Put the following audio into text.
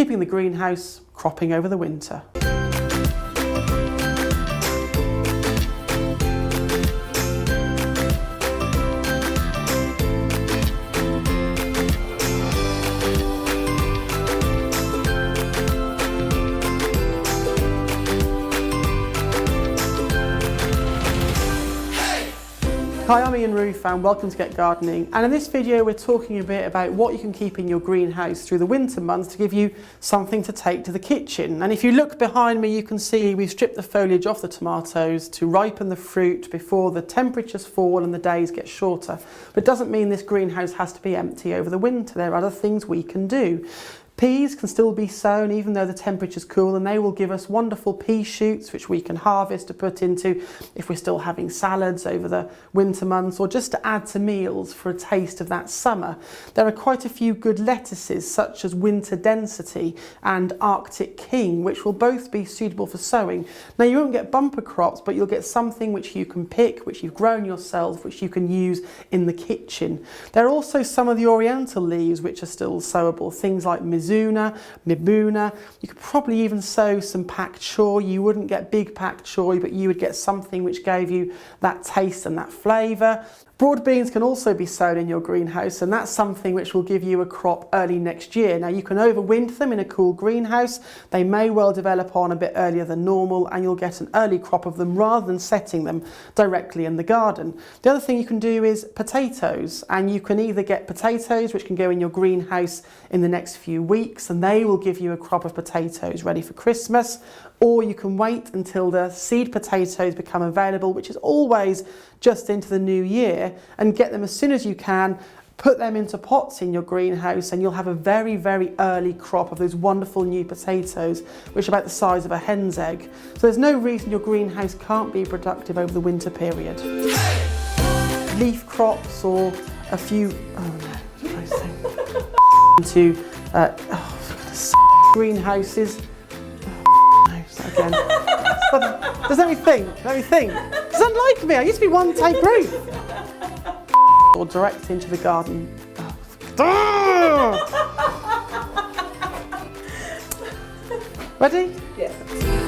keeping the greenhouse cropping over the winter. Hi, I'm Roofe and welcome to Get Gardening, and in this video we're talking a bit about what you can keep in your greenhouse through the winter months to give you something to take to the kitchen. And if you look behind me, you can see we've stripped the foliage off the tomatoes to ripen the fruit before the temperatures fall and the days get shorter. But it doesn't mean this greenhouse has to be empty over the winter. There are other things we can do. Peas can still be sown even though the temperature's cool, and they will give us wonderful pea shoots which we can harvest to put into if we're still having salads over the winter months, or just to add to meals for a taste of that summer. There are quite a few good lettuces such as Winter Density and Arctic King, which will both be suitable for sowing. Now, you won't get bumper crops, but you'll get something which you can pick, which you've grown yourself, which you can use in the kitchen. There are also some of the oriental leaves which are still sowable, things like Mibuna. You could probably even sow some pak choy. You wouldn't get big pak choy, but you would get something which gave you that taste and that flavour. Broad beans can also be sown in your greenhouse, and that's something which will give you a crop early next year. Now, you can overwinter them in a cool greenhouse. They may well develop on a bit earlier than normal, and you'll get an early crop of them rather than setting them directly in the garden. The other thing you can do is potatoes, and you can either get potatoes which can go in your greenhouse in the next few weeks, and they will give you a crop of potatoes ready for Christmas, or you can wait until the seed potatoes become available, which is always just into the new year, and get them as soon as you can. Put them into pots in your greenhouse and you'll have a very, very early crop of those wonderful new potatoes, which are about the size of a hen's egg. So there's no reason your greenhouse can't be productive over the winter period. Leaf crops or a few, into greenhouses. Again. Just let me think. It's unlike me. I used to be one take Roofe. Or direct into the garden. Ready? Yeah.